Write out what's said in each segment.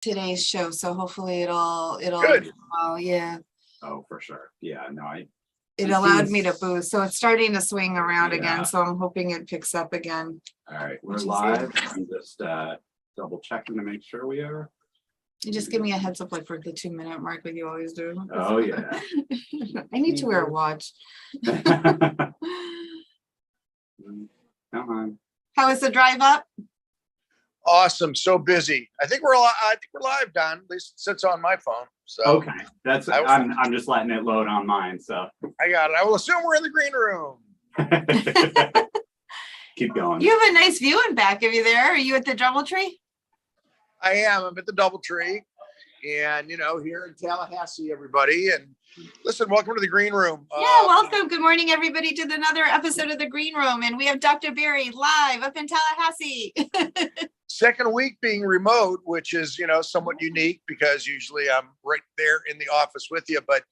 today's show, so hopefully it'll Good. well, yeah. Oh, for sure. Yeah, no, It allowed me to boost, so it's starting to swing around again. Yeah. So I'm hoping it picks up again. All right, we're Which is live. good. I'm just double checking to make sure we are. You just give me a heads up like for the 2-minute mark like you always do. Oh yeah. I need to wear a watch. Come on. How was the drive up? Awesome. So busy. I think we're live, Don. At least it sits on my phone. So Okay, I'm just letting it load on mine. So I got it. I will assume we're in the green room. Keep going. You have a nice view in back of you there. Are you at the DoubleTree? I am. I'm at the DoubleTree, and here in Tallahassee, everybody. And listen, welcome to the green room. Yeah, welcome. Good morning, everybody, to another episode of the Green Room, and we have Dr. Barry live up in Tallahassee. Second week being remote, which is somewhat unique because usually I'm right there in the office with you. But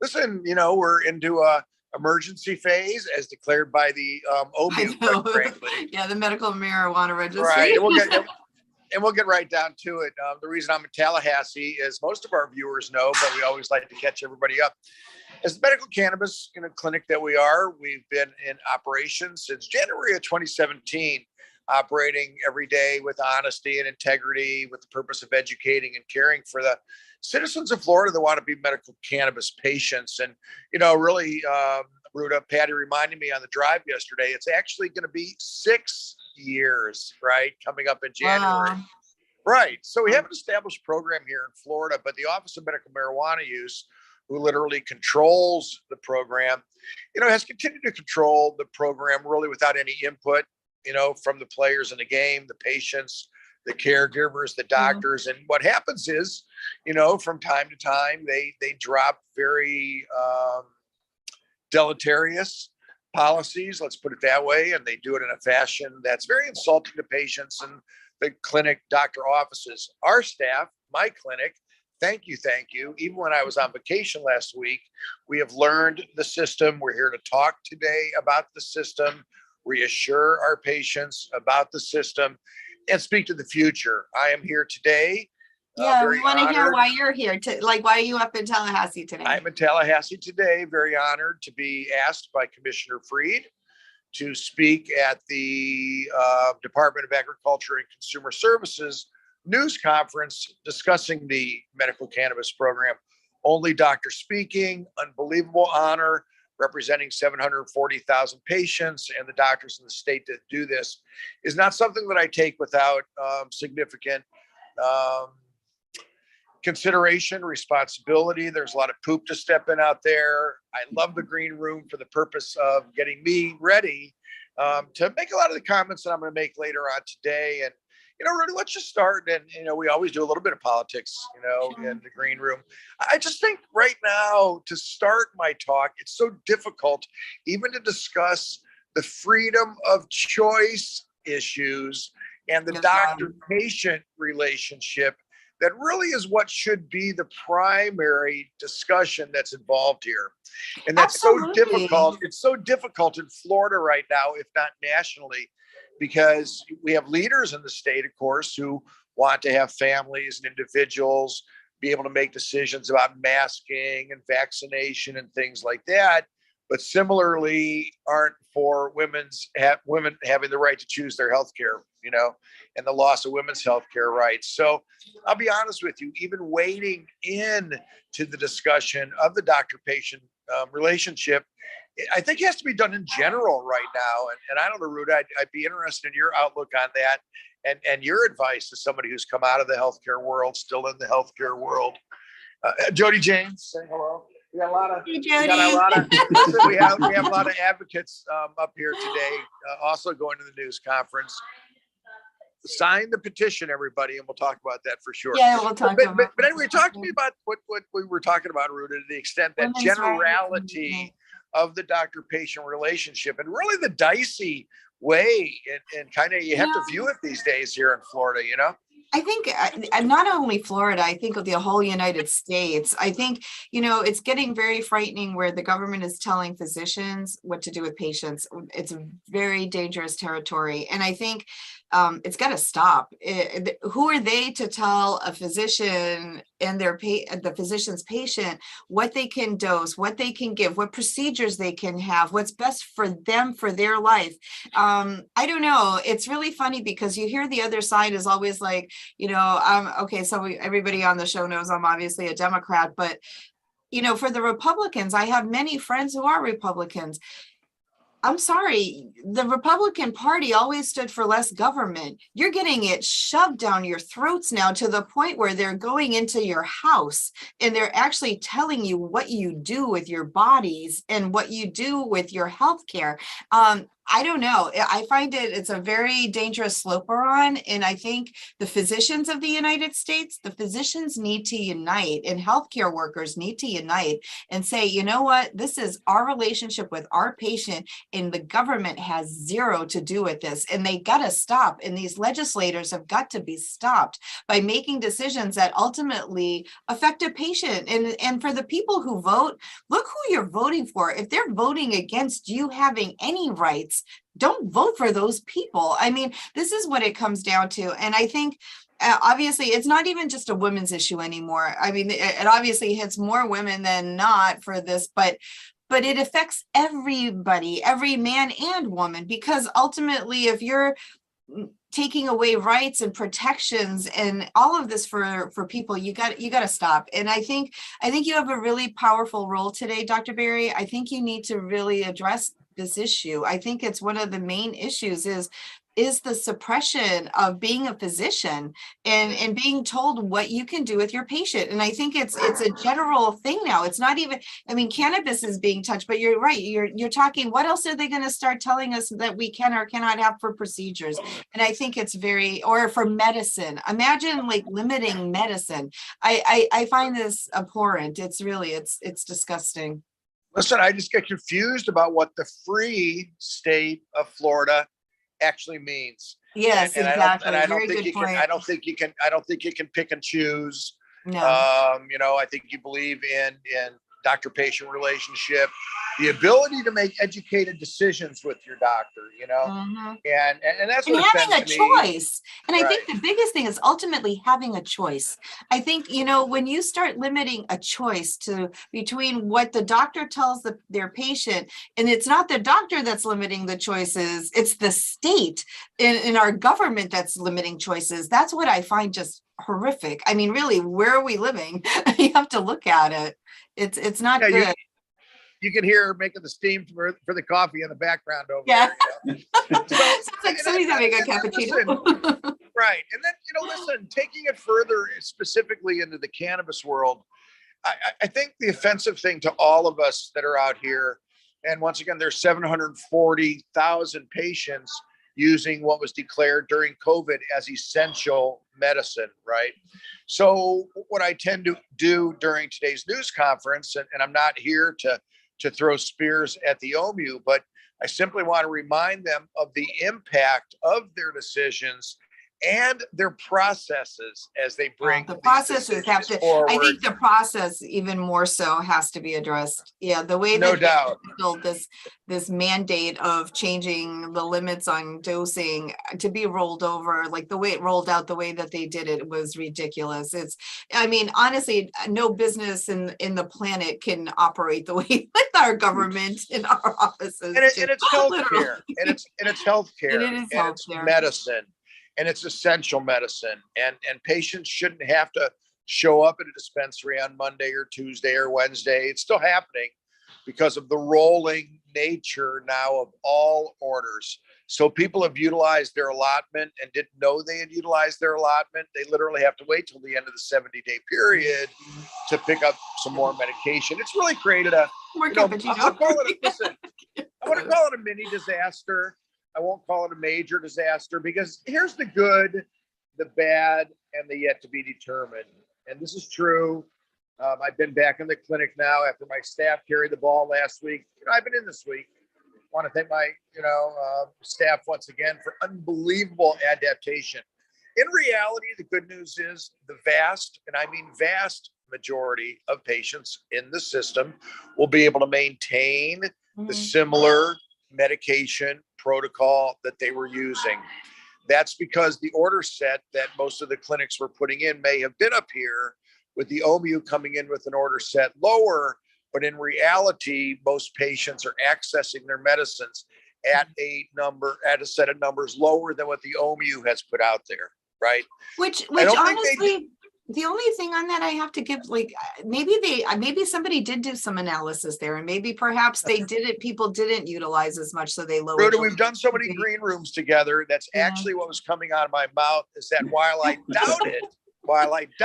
listen, we're into a emergency phase as declared by the OMMU, quite frankly. Yeah, the medical marijuana registry. Right, and we'll get right down to it. The reason I'm in Tallahassee is most of our viewers know, but we always like to catch everybody up. As the medical cannabis clinic that we are, we've been in operation since January of 2017, operating every day with honesty and integrity with the purpose of educating and caring for the citizens of Florida that want to be medical cannabis patients. And, really, Ruta, Patty reminded me on the drive yesterday, it's actually going to be 6 years, right? Coming up in January. Wow. Right. So we have an established program here in Florida, but the Office of Medical Marijuana Use, who literally controls the program, has continued to control the program really without any input, from the players in the game, the patients, the caregivers, the doctors. And what happens is, from time to time, they drop very deleterious policies, let's put it that way, and they do it in a fashion that's very insulting to patients and the clinic doctor offices. Our staff, my clinic, thank you. Even when I was on vacation last week, we have learned the system. We're here to talk today about the system, reassure our patients about the system, and speak to the future. I am here today. Yeah, we want to hear why you're here. Why are you up in Tallahassee today? I'm in Tallahassee today. Very honored to be asked by Commissioner Freed to speak at the Department of Agriculture and Consumer Services news conference discussing the medical cannabis program. Only doctor speaking, unbelievable honor, representing 740,000 patients and the doctors in the state that do this is not something that I take without significant consideration, responsibility. There's a lot of poop to step in out there. I love the green room for the purpose of getting me ready to make a lot of the comments that I'm going to make later on today. And, Rudy, let's just start. And, we always do a little bit of politics, in the green room. I just think right now to start my talk, it's so difficult even to discuss the freedom of choice issues and the doctor-patient relationship. That really is what should be the primary discussion that's involved here. And that's so difficult. It's so difficult in Florida right now, if not nationally, because we have leaders in the state, of course, who want to have families and individuals be able to make decisions about masking and vaccination and things like that. But similarly aren't for women having the right to choose their health care, and the loss of women's health care rights. So I'll be honest with you, even wading in to the discussion of the doctor-patient relationship, I think has to be done in general right now. And I don't know, Ruta, I'd be interested in your outlook on that and your advice to somebody who's come out of the healthcare world, still in the healthcare world. Jody James, say hello. We got a lot of, hey, we have a lot of advocates up here today, also going to the news conference. Sign the petition, everybody, and we'll talk about that for sure. Yeah, we'll talk about but anyway, talk to me about what we were talking about, Ruta, to the extent that generality of the doctor-patient relationship and really the dicey way and kind of you have to view it these days here in Florida, I think not only Florida, I think of the whole United States. I think, it's getting very frightening where the government is telling physicians what to do with patients. It's a very dangerous territory. And I think it's got to stop. Who are they to tell a physician and the physician's patient what they can dose, what they can give, what procedures they can have, what's best for them, for their life? I don't know. It's really funny because you hear the other side is always like, okay, so everybody on the show knows I'm obviously a Democrat, but for the Republicans, I have many friends who are Republicans. I'm sorry, the Republican Party always stood for less government. You're getting it shoved down your throats now to the point where they're going into your house and they're actually telling you what you do with your bodies and what you do with your health care. I don't know. I find it's a very dangerous slope we're on. And I think the physicians of the United States, the physicians need to unite, and healthcare workers need to unite and say, you know what, this is our relationship with our patient, and the government has zero to do with this. And they got to stop. And these legislators have got to be stopped by making decisions that ultimately affect a patient. And for the people who vote, look who you're voting for. If they're voting against you having any rights, don't vote for those people. I mean, this is what it comes down to. And I think obviously it's not even just a women's issue anymore. I mean, it obviously hits more women than not for this, but it affects everybody, every man and woman, because ultimately if you're taking away rights and protections and all of this for people, you got to stop. And I think you have a really powerful role today, Dr. Berry. I think you need to really address this issue. I think it's one of the main issues is the suppression of being a physician and being told what you can do with your patient. And I think it's a general thing now. It's not even, I mean, cannabis is being touched, but you're right. You're talking, what else are they going to start telling us that we can or cannot have for procedures? And I think it's or for medicine. Imagine like limiting medicine. I find this abhorrent. It's really, it's disgusting. Listen, I just get confused about what the free state of Florida actually means. Yes, and exactly. I don't think you can pick and choose. No. I think you believe in doctor-patient relationship, the ability to make educated decisions with your doctor, and that's what having a choice. And I Right. think the biggest thing is ultimately having a choice. I think, when you start limiting a choice between what the doctor tells their patient, and it's not the doctor that's limiting the choices, it's the state in our government that's limiting choices. That's what I find just horrific. I mean, really, where are we living? You have to look at it. It's not good. You can hear her making the steam for the coffee in the background over there. Sounds like somebody's having a cappuccino. Right. And then, listen, taking it further specifically into the cannabis world, I think the offensive thing to all of us that are out here, and once again, there's 740,000 patients using what was declared during COVID as essential medicine, right? So what I tend to do during today's news conference, and I'm not here to throw spears at the OMMU, but I simply want to remind them of the impact of their decisions and their processes as they bring the processes have to forward. I think the process even more so has to be addressed. Yeah, the way No that doubt. they built this mandate of changing the limits on dosing to be rolled over, like the way it rolled out, the way that they did it was ridiculous. I mean, honestly, no business in the planet can operate the way with our government in our offices. And it's healthcare, and it's healthcare, and it is healthcare. It's medicine. And it's essential medicine, and patients shouldn't have to show up at a dispensary on Monday or Tuesday or Wednesday. It's still happening because of the rolling nature now of all orders. So people have utilized their allotment and didn't know they had utilized their allotment. They literally have to wait till the end of the 70-day period to pick up some more medication. It's really created I want to call it a mini disaster. I won't call it a major disaster, because here's the good, the bad, and the yet to be determined. And this is true. I've been back in the clinic now after my staff carried the ball last week. I've been in this week. I want to thank my, staff once again for unbelievable adaptation. In reality, the good news is the vast, and I mean vast majority of patients in the system will be able to maintain the similar medication protocol that they were using. That's because the order set that most of the clinics were putting in may have been up here, with the OMMU coming in with an order set lower. But in reality, most patients are accessing their medicines at a set of numbers lower than what the OMMU has put out there, right? Which I don't think honestly, the only thing on that I have to give, like, maybe somebody did do some analysis there, and maybe perhaps people didn't utilize as much, so they lowered. Ruta, we've done so many green rooms together. That's actually what was coming out of my mouth, is that while I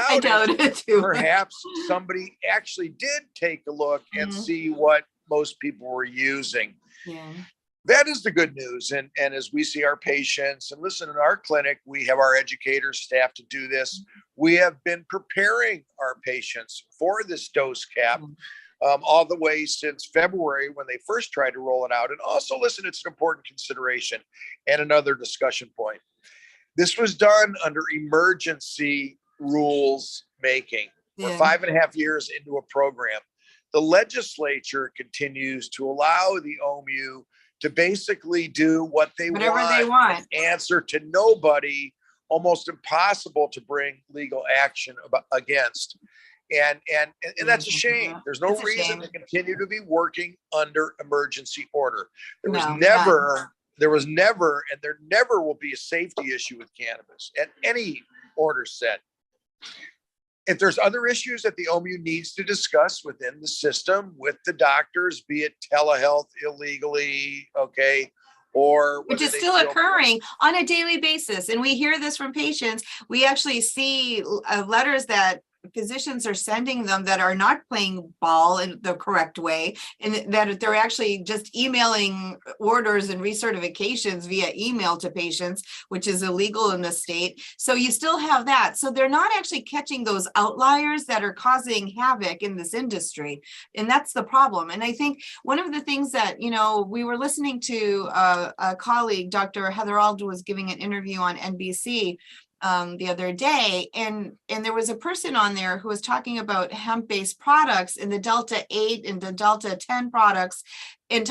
doubt it too, perhaps somebody actually did take a look and see what most people were using. Yeah. That is the good news. And as we see our patients, and listen, in our clinic, we have our educators, staff to do this. We have been preparing our patients for this dose cap all the way since February, when they first tried to roll it out. And also, listen, it's an important consideration and another discussion point. This was done under emergency rules making. We're 5.5 years into a program. The legislature continues to allow the OMMU to basically do whatever they want. Answer to nobody, almost impossible to bring legal action against. And that's a shame. There's no reason to continue to be working under emergency order. There was never, and there never will be a safety issue with cannabis at any order set. If there's other issues that the OMMU needs to discuss within the system with the doctors, be it telehealth illegally, okay, or which is still occurring on a daily basis. And we hear this from patients. We actually see letters that physicians are sending them that are not playing ball in the correct way, and that they're actually just emailing orders and recertifications via email to patients, which is illegal in the state. So you still have that. So they're not actually catching those outliers that are causing havoc in this industry. And that's the problem. And I think one of the things that, we were listening to a colleague, Dr. Heather Ald, was giving an interview on NBC the other day, and there was a person on there who was talking about hemp-based products and the Delta 8 and the Delta 10 products, and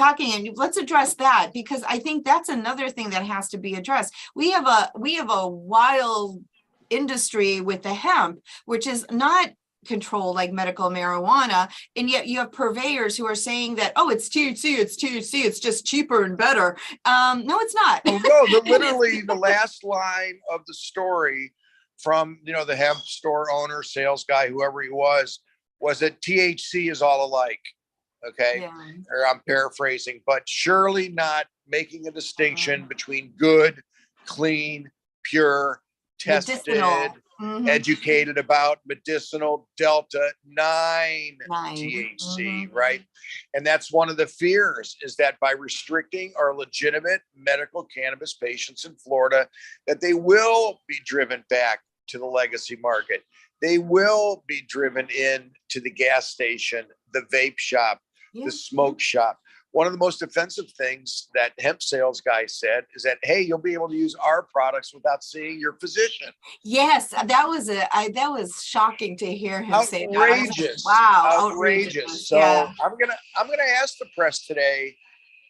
let's address that, because I think that's another thing that has to be addressed. We have a wild industry with the hemp, which is not controlled like medical marijuana, and yet you have purveyors who are saying that, oh, it's THC, it's just cheaper and better. No, it's not. Oh, no, literally the last line of the story from the hemp store owner, sales guy, whoever he was that THC is all alike. Okay, or I'm paraphrasing, but surely not making a distinction between good, clean, pure, tested, educated about medicinal Delta 9 THC, right? And that's one of the fears, is that by restricting our legitimate medical cannabis patients in Florida, that they will be driven back to the legacy market. They will be driven in to the gas station, the vape shop, the smoke shop. One of the most offensive things that hemp sales guy said is that, hey, you'll be able to use our products without seeing your physician. Yes, that was shocking to hear him say that. Outrageous! Wow, outrageous! So I'm gonna ask the press today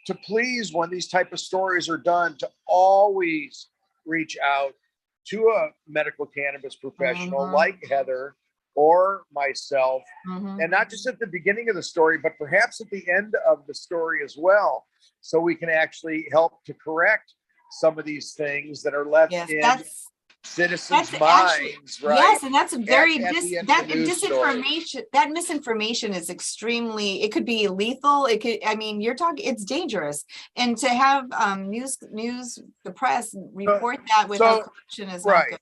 to please, when these type of stories are done, to always reach out to a medical cannabis professional like Heather or myself, and not just at the beginning of the story, but perhaps at the end of the story as well, so we can actually help to correct some of these things that are left in citizens' minds, right? Yes, and that's very disinformation. That misinformation is extremely. It could be lethal. It could. I mean, it's dangerous, and to have the press report that without correction is not good.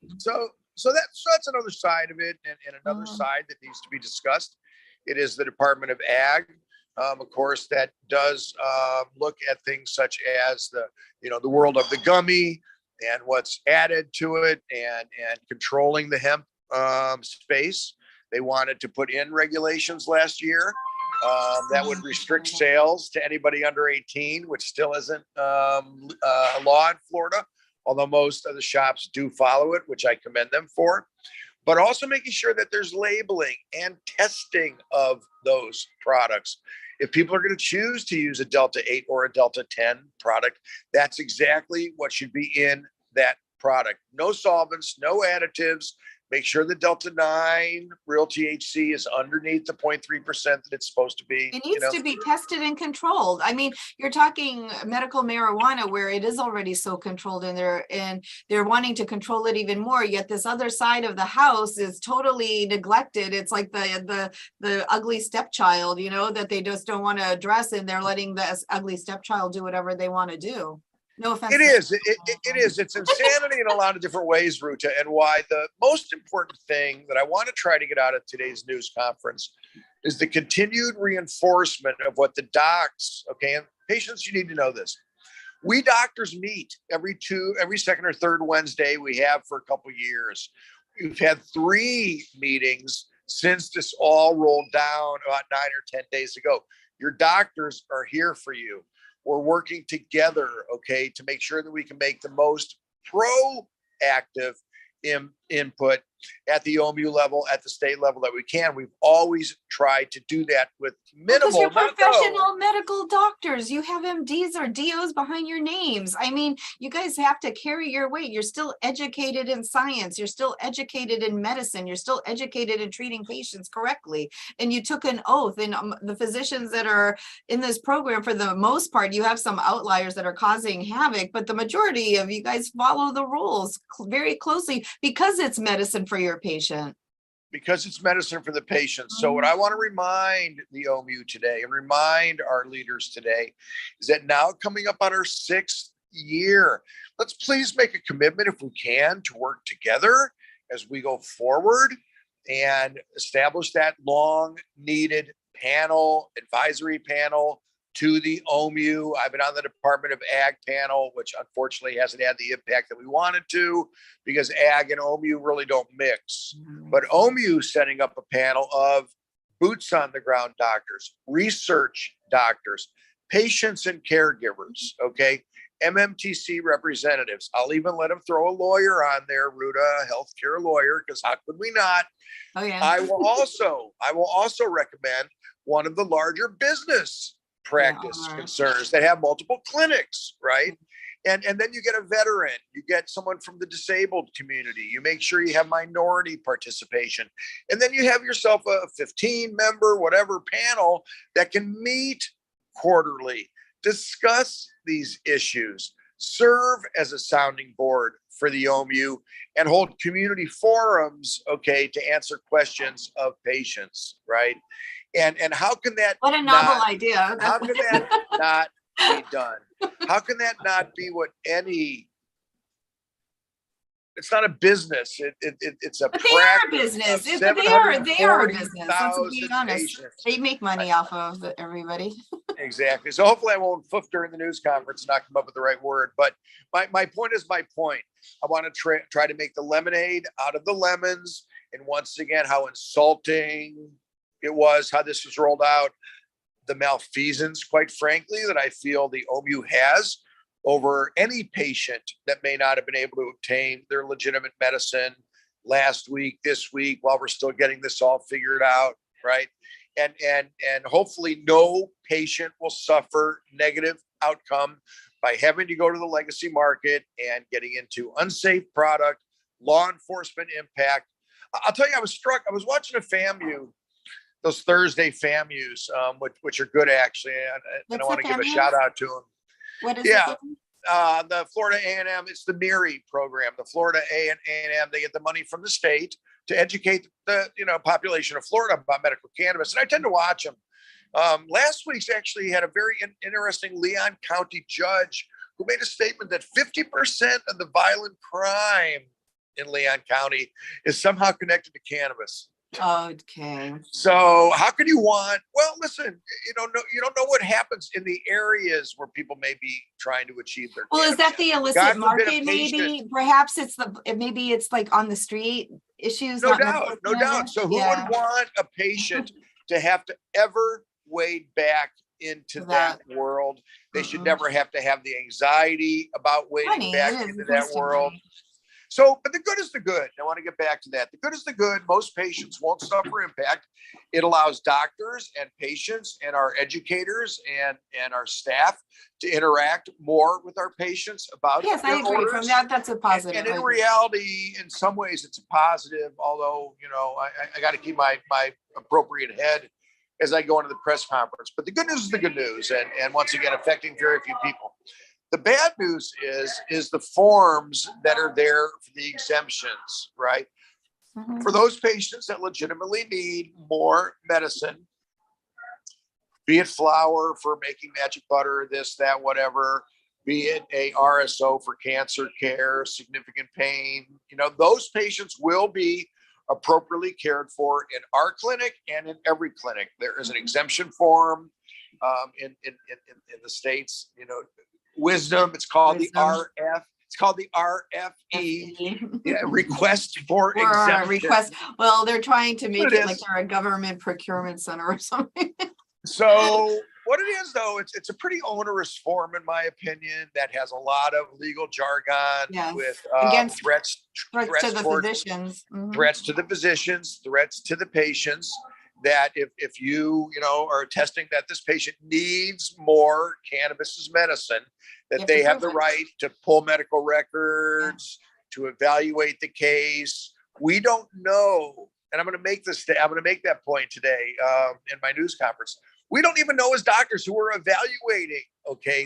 So that's another side of it, and another side that needs to be discussed. It is the Department of Ag, of course, that does look at things such as the world of the gummy and what's added to it, and controlling the hemp space. They wanted to put in regulations last year that would restrict sales to anybody under 18, which still isn't a law in Florida, although most of the shops do follow it, which I commend them for. But also making sure that there's labeling and testing of those products. If people are going to choose to use a Delta 8 or a Delta 10 product, that's exactly what should be in that product. No solvents, no additives. Make sure the Delta 9 real THC is underneath the 0.3% that it's supposed to be. It needs to be tested and controlled. I mean, you're talking medical marijuana where it is already so controlled in there, and they're wanting to control it even more. Yet this other side of the house is totally neglected. It's like the ugly stepchild, you know, that they just don't want to address, and they're letting the ugly stepchild do whatever they want to do. No offense. It is. It is. It's insanity in a lot of different ways, Ruta. And why the most important thing that I want to try to get out of today's news conference is the continued reinforcement of what the docs, okay, and patients, you need to know this. We doctors meet every second or third Wednesday. We have for a couple of years. We've had 3 meetings since this all rolled down about 9 or 10 days ago. Your doctors are here for you. We're working together, okay, to make sure that we can make the most proactive input at the OMMU level, at the state level that we can. We've always tried to do that with minimal. Because you're professional medical doctors. You have MDs or DOs behind your names. I mean, you guys have to carry your weight. You're still educated in science. You're still educated in medicine. You're still educated in treating patients correctly. And you took an oath. And the physicians that are in this program, for the most part, you have some outliers that are causing havoc, but the majority of you guys follow the rules very closely because it's medicine for your patient. Because it's medicine for the patient. So what I want to remind the OMMU today and remind our leaders today is that now coming up on our 6th year, let's please make a commitment, if we can, to work together as we go forward and establish that long needed panel, advisory panel to the OMMU. I've been on the Department of Ag panel, which unfortunately hasn't had the impact that we wanted to, because Ag and OMMU really don't mix. But OMMU setting up a panel of boots on the ground doctors, research doctors, patients and caregivers, okay? MMTC representatives. I'll even let them throw a lawyer on there, Ruta, a healthcare lawyer, because how could we not? Oh yeah. I will also recommend one of the larger business practice concerns that have multiple clinics, right? And then you get a veteran, you get someone from the disabled community, you make sure you have minority participation, and then you have yourself a 15-member, whatever panel that can meet quarterly, discuss these issues, serve as a sounding board for the OMMU, and hold community forums, okay, to answer questions of patients, right? And how can that, what a novel idea. How can that not be done? How can that not be what it's not a business. It's a but they are a business. They are a business. Let's be honest. Patients. They make money off of everybody. Exactly. So hopefully I won't foof during the news conference and not come up with the right word. But my point is my point. I want to try to make the lemonade out of the lemons. And once again, how insulting it was, how this was rolled out, the malfeasance, quite frankly, that I feel the OMMU has over any patient that may not have been able to obtain their legitimate medicine last week, this week, while we're still getting this all figured out, right? And hopefully no patient will suffer negative outcome by having to go to the legacy market and getting into unsafe product, law enforcement impact. I'll tell you, I was watching a FAMU, those Thursday FAMUs, which are good actually, and I want to give a shout out to them. What is it? The Florida A&M, it's the MIRI program, the Florida A&M. They get the money from the state to educate the population of Florida about medical cannabis, and I tend to watch them. Last week's actually had a very interesting Leon County judge who made a statement that 50% of the violent crime in Leon County is somehow connected to cannabis. Okay. So how can you listen, you don't know what happens in the areas where people may be trying to achieve their is that the illicit God market? Maybe perhaps it's like on the street issues. No doubt. So who would want a patient to have to ever wade back into that world? They should never have to have the anxiety about wading back into that world. So, but the good is the good. I want to get back to that. The good is the good. Most patients won't suffer impact. It allows doctors and patients and our educators and our staff to interact more with our patients about Yes, I their agree. From orders. that, that's a positive. And in I agree. reality, in some ways, it's a positive. Although, I got to keep my appropriate head as I go into the press conference. But the good news is the good news, and once again, affecting very few people. The bad news is the forms that are there for the exemptions, right? Mhm. For those patients that legitimately need more medicine, be it flour for making magic butter, this, that, whatever, be it a RSO for cancer care, significant pain, those patients will be appropriately cared for in our clinic and in every clinic. There is an exemption form in the States, wisdom. It's called the RF. It's called the RFE, request for exemption. Request. Well, they're trying to make it like is. they're a government procurement center or something. So what it is, though, it's a pretty onerous form, in my opinion, that has a lot of legal jargon Yes. with Against threats to the toward physicians. Mhm. threats to the physicians, threats to the patients. That if you are attesting that this patient needs more cannabis as medicine, that they have the right to pull medical records, to evaluate the case. We don't know, and I'm going to make that point today in my news conference. We don't even know as doctors who are evaluating,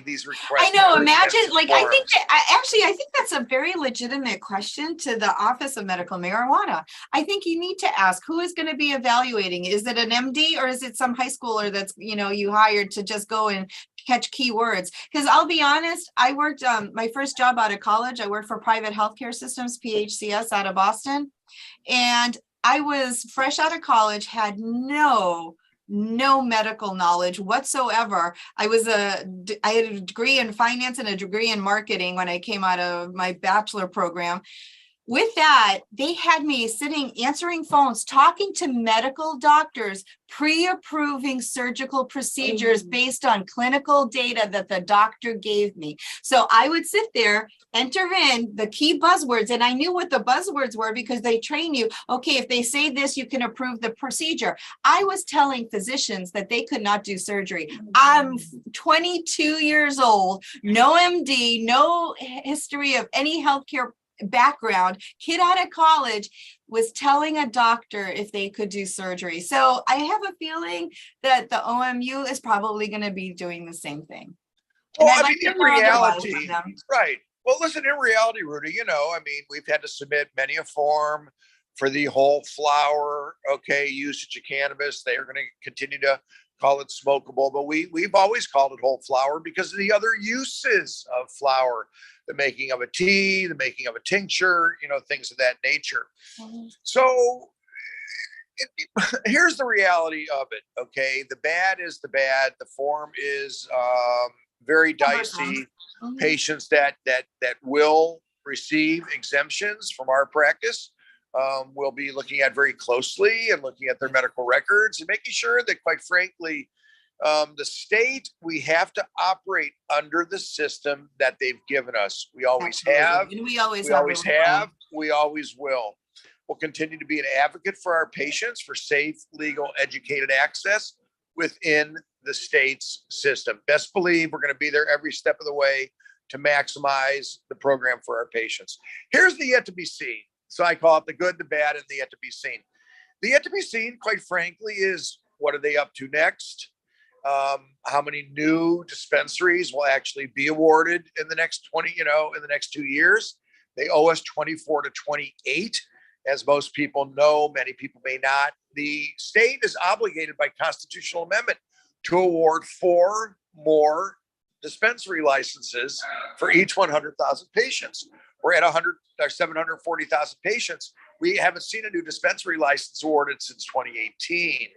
these requests. I know. Imagine, I think that's a very legitimate question to the Office of Medical Marijuana. I think you need to ask, who is going to be evaluating? Is it an MD or is it some high schooler that's, you hired to just go and catch keywords? Because I'll be honest, I worked my first job out of college. I worked for Private Healthcare Systems, PHCS, out of Boston. And I was fresh out of college, had no medical knowledge whatsoever. I had a degree in finance and a degree in marketing when I came out of my bachelor program. With that, they had me sitting, answering phones, talking to medical doctors, pre-approving surgical procedures based on clinical data that the doctor gave me. So I would sit there, enter in the key buzzwords, and I knew what the buzzwords were because they train you. Okay, if they say this, you can approve the procedure. I was telling physicians that they could not do surgery. I'm 22 years old, no MD, no history of any healthcare background, kid out of college, was telling a doctor if they could do surgery. So I have a feeling that the OMMU is probably going to be doing the same thing. Well, in reality, right. Well, listen, in reality, Ruta, we've had to submit many a form for the whole flower, usage of cannabis. They are going to continue to call it smokable, but we've always called it whole flower because of the other uses of flower, the making of a tea, the making of a tincture, things of that nature. Mm-hmm. So here's the reality of it. The bad is the bad. The form is very dicey. Mm-hmm. Patients that will receive exemptions from our practice we'll be looking at very closely and looking at their medical records and making sure that, quite frankly, the state, we have to operate under the system that they've given us. We always have. And we always have. We always will. We'll continue to be an advocate for our patients for safe, legal, educated access within the state's system. Best believe we're going to be there every step of the way to maximize the program for our patients. Here's the yet to be seen. So I call it the good, the bad, and the yet to be seen. The yet to be seen, quite frankly, is what are they up to next? How many new dispensaries will actually be awarded in the next in the next 2 years? They owe us 24 to 28. As most people know, many people may not. The state is obligated by constitutional amendment to award 4 more dispensary licenses for each 100,000 patients. We're at 740,000 patients. We haven't seen a new dispensary license awarded since 2018.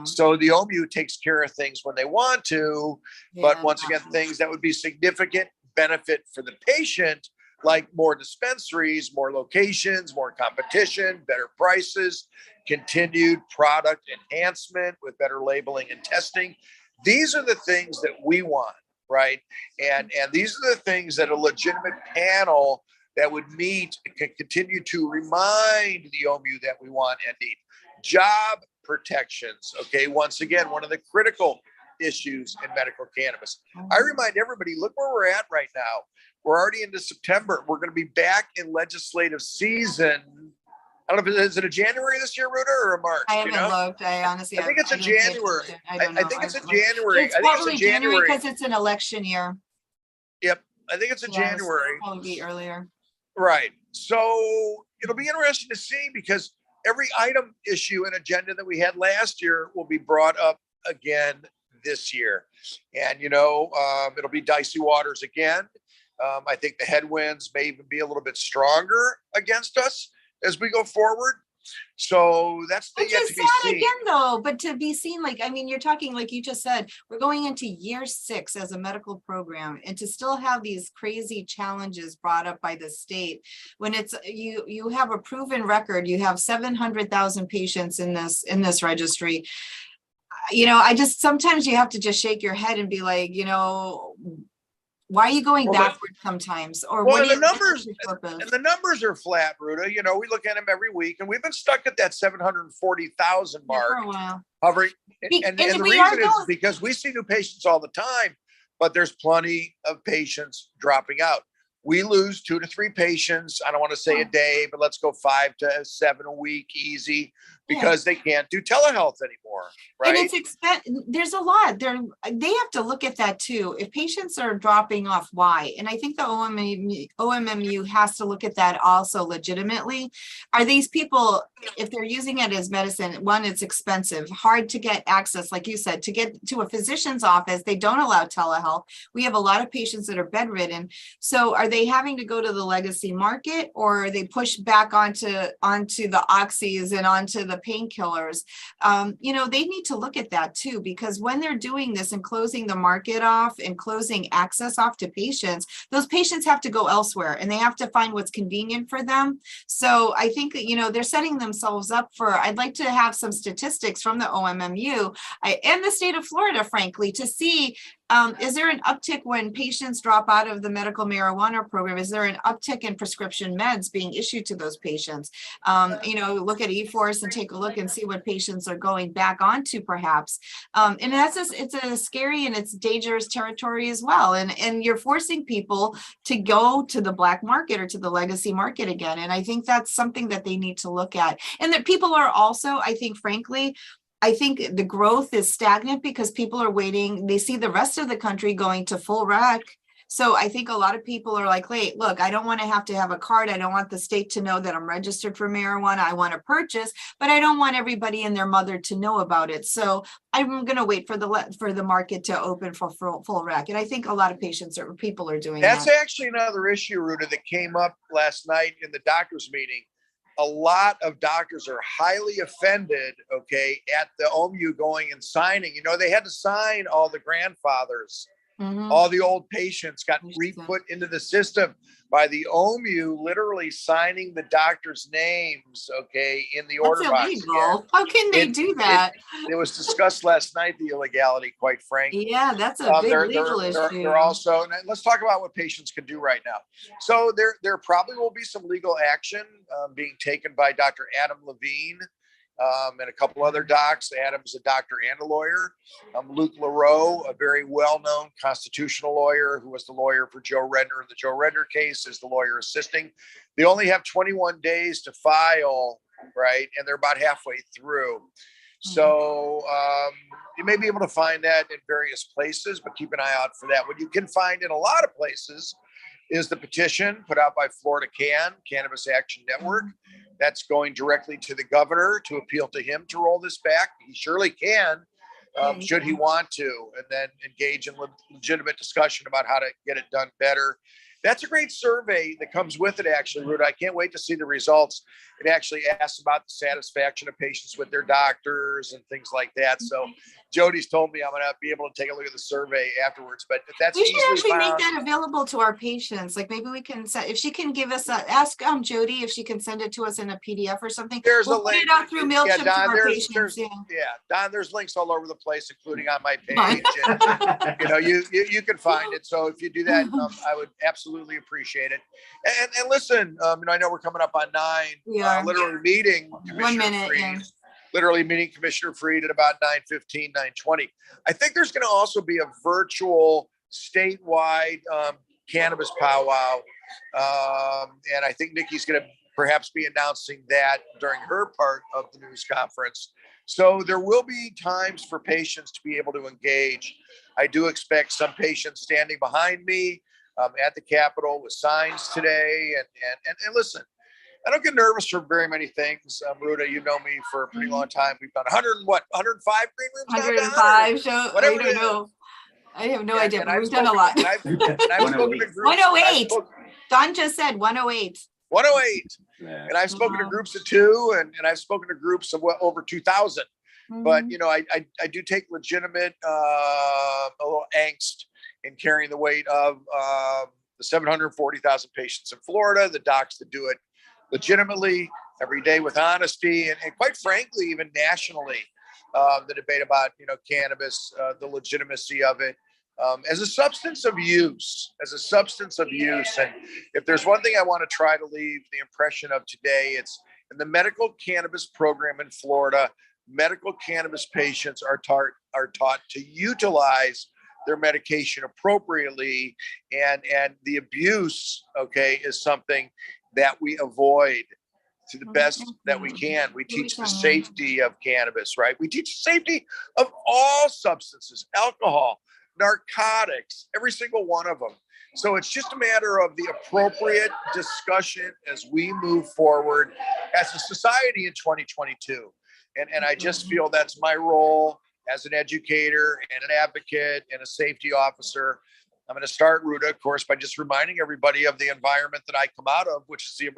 So the OMMU takes care of things when they want to, but once again, things that would be significant benefit for the patient, like more dispensaries, more locations, more competition, better prices, continued product enhancement with better labeling and testing. These are the things that we want, right? And these are the things that a legitimate panel that would meet and can continue to remind the OMMU that we want and need. Job protections, okay? Once again, one of the critical issues in medical cannabis. I remind everybody, look where we're at right now. We're already into September. We're going to be back in legislative season. I don't know, is it a January this year, Ruta, or a March? I haven't looked. I honestly, I think it's a didn't pay January. attention. I don't know. I think it's a January. It's I think probably it's a January because it's an election year. Yep, I think it's a Yes, January. probably be earlier. Right. So it'll be interesting to see because every item, issue, and agenda that we had last year will be brought up again this year. And, it'll be dicey waters again. I think the headwinds may even be a little bit stronger against us as we go forward. So that's Which yet is to be sad seen. again, though, but to be seen, you're talking, like you just said, we're going into year 6 as a medical program, and to still have these crazy challenges brought up by the state when it's you have a proven record, you have 700,000 patients in this registry. I just sometimes you have to just shake your head and be like, why are you going backwards sometimes? Or what the numbers are flat, Ruta. We look at them every week, and we've been stuck at that 740,000 mark for a while. hovering. And the reason is because we see new patients all the time, but there's plenty of patients dropping out. We lose 2 to 3 patients. I don't want to say a day, but let's go 5 to 7 a week, easy, because they can't do telehealth anymore. Right. And it's there's a lot they have to look at that too. If patients are dropping off, why? And I think the OMMU has to look at that also legitimately. Are these people, if they're using it as medicine, one, it's expensive, hard to get access, like you said, to get to a physician's office. They don't allow telehealth. We have a lot of patients that are bedridden. So are they having to go to the legacy market, or are they pushed back onto the oxys and onto the painkillers? They need to look at that too, because when they're doing this and closing the market off and closing access off to patients, those patients have to go elsewhere and they have to find what's convenient for them. So I think that, they're setting themselves up I'd like to have some statistics from the OMMU and the state of Florida, frankly, to see, is there an uptick when patients drop out of the medical marijuana program? Is there an uptick in prescription meds being issued to those patients? Look at eForce and take a look and see what patients are going back onto, perhaps. And it's a scary and it's dangerous territory as well. And you're forcing people to go to the black market or to the legacy market again. And I think that's something that they need to look at. And that people are also, I think the growth is stagnant because people are waiting. They see the rest of the country going to full rec. So I think a lot of people are like, wait, look, I don't want to have a card. I don't want the state to know that I'm registered for marijuana. I want to purchase, but I don't want everybody and their mother to know about it. So I'm going to wait for the market to open for full rec. And I think a lot of people are doing that. That's actually another issue, Ruta, that came up last night in the doctors' meeting. A lot of doctors are highly offended, at the OMMU going and signing. They had to sign all the grandfathers. All the old patients got re-put into the system by the OMMU, literally signing the doctor's names, in the order box. Illegal. How can they do that? It was discussed last night, the illegality, quite frankly. Yeah, that's a big legal issue. They're also, and let's talk about what patients can do right now. So there probably will be some legal action being taken by Dr. Adam Levine, and a couple other docs. Adam's a doctor and a lawyer. Luke LaRoe, a very well-known constitutional lawyer who was the lawyer for Joe Redner in the Joe Redner case, is the lawyer assisting. They only have 21 days to file, right? And they're about halfway through. So you may be able to find that in various places, but keep an eye out for that. What you can find in a lot of places is the petition put out by Florida Cannabis Action Network. That's going directly to the governor to appeal to him to roll this back. He surely can, should he want to, and then engage in legitimate discussion about how to get it done better. That's a great survey that comes with it, actually, Ruta. I can't wait to see the results. It actually asks about the satisfaction of patients with their doctors and things like that. So Jody's told me I'm going to be able to take a look at the survey afterwards, but that's we should actually make that available to our patients. Like maybe we can send, if she can give us ask Jody if she can send it to us in a PDF or something. There's we'll a link. Put it out through MailChimp to our patients. Don, there's links all over the place, including on my page. And, you can find it. So if you do that, I would absolutely absolutely appreciate it. And listen, I know we're coming up on 9. We are. Literally meeting 1 Commissioner minute, Freed. yeah. Literally meeting Commissioner Freed at about 9:15, 9:20. I think there's going to also be a virtual statewide cannabis powwow. And I think Nikki's going to perhaps be announcing that during her part of the news conference. So there will be times for patients to be able to engage. I do expect some patients standing behind me at the Capitol with signs today. And listen, I don't get nervous for very many things. Ruta, you know me for a pretty long time. We've done 105 green rooms now, 105 show. I whatever don't it is. know. I have no idea, And but I've we've done a lot. and I've spoken to groups. 108. Don just said 108. 108. Yeah. And I've spoken to Wow. groups of 2, and I've spoken to groups of over 2,000. But I do take legitimate a little angst in carrying the weight of the 740,000 patients in Florida, the docs that do it legitimately every day with honesty, and quite frankly, even nationally, the debate about cannabis, the legitimacy of it as a substance of use, And if there's one thing I want to try to leave the impression of today, it's in the medical cannabis program in Florida. Medical cannabis patients are taught to utilize their medication appropriately, and the abuse, is something that we avoid to the best that we can. We teach the safety of cannabis, right? We teach the safety of all substances, alcohol, narcotics, every single one of them. So it's just a matter of the appropriate discussion as we move forward as a society in 2022. And I just feel that's my role as an educator and an advocate and a safety officer. I'm going to start, Ruta, of course, by just reminding everybody of the environment that I come out of, which is the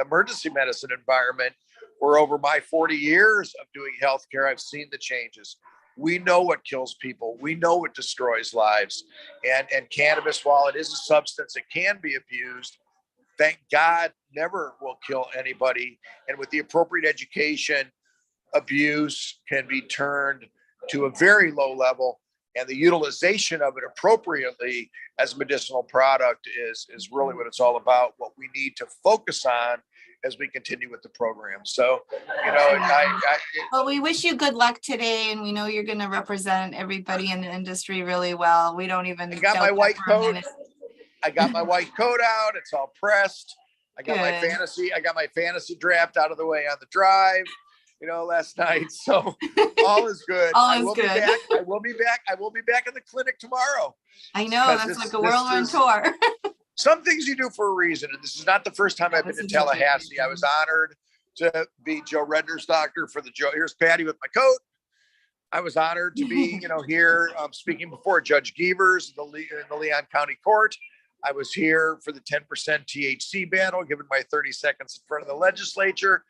emergency medicine environment, where over my 40 years of doing healthcare, I've seen the changes. We know what kills people. We know what destroys lives. And cannabis, while it is a substance that can be abused, thank God never will kill anybody. And with the appropriate education, abuse can be turned to a very low level, and the utilization of it appropriately as a medicinal product is really what it's all about, what we need to focus on as we continue with the program. So, Well, we wish you good luck today, and we know you're going to represent everybody in the industry really well. We don't even. I got my white coat. I got my white coat out. It's all pressed. I got my fantasy draft out of the way on the drive, last night. So all is good. All is good. I will be back in the clinic tomorrow. I know, that's like a whirlwind tour. Some things you do for a reason. And this is not the first time I've been to Tallahassee. I was honored to be Joe Redner's doctor for the Joe. Here's Patty with my coat. I was honored to be, here speaking before Judge Gevers in the Leon County Court. I was here for the 10% THC battle, given my 30 seconds in front of the legislature.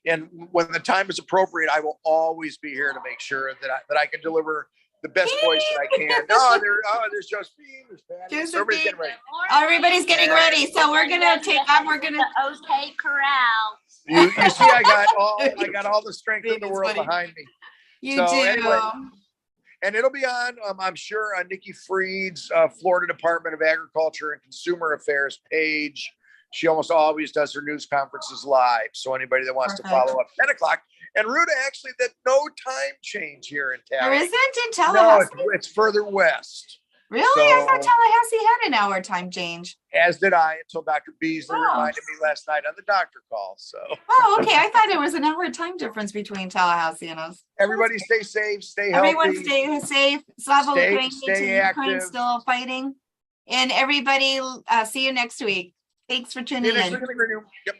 And when the time is appropriate, I will always be here to make sure that I can deliver the best voice that I can. There's Josephine, there's Patty. Everybody's getting ready. Everybody's getting ready. So we're gonna OK Corral. You see, I got all the strength in the world behind me. You do. Anyway, and it'll be on, I'm sure, on Nikki Freed's Florida Department of Agriculture and Consumer Affairs page. She almost always does her news conferences live. So anybody that wants to follow up, 10 o'clock. And Ruta, actually, that no time change here in Tallahassee. There isn't in Tallahassee? No, it's further west. Really? So, I thought Tallahassee had an hour time change. As did I, until Dr. Beasley reminded me last night on the doctor call. So. Oh, okay. I thought there was an hour time difference between Tallahassee and us. Everybody stay safe, stay healthy. Everyone stay safe. Slava Ukraine, stay active. Ukraine still fighting. And everybody, see you next week. Thanks for tuning in. Yep.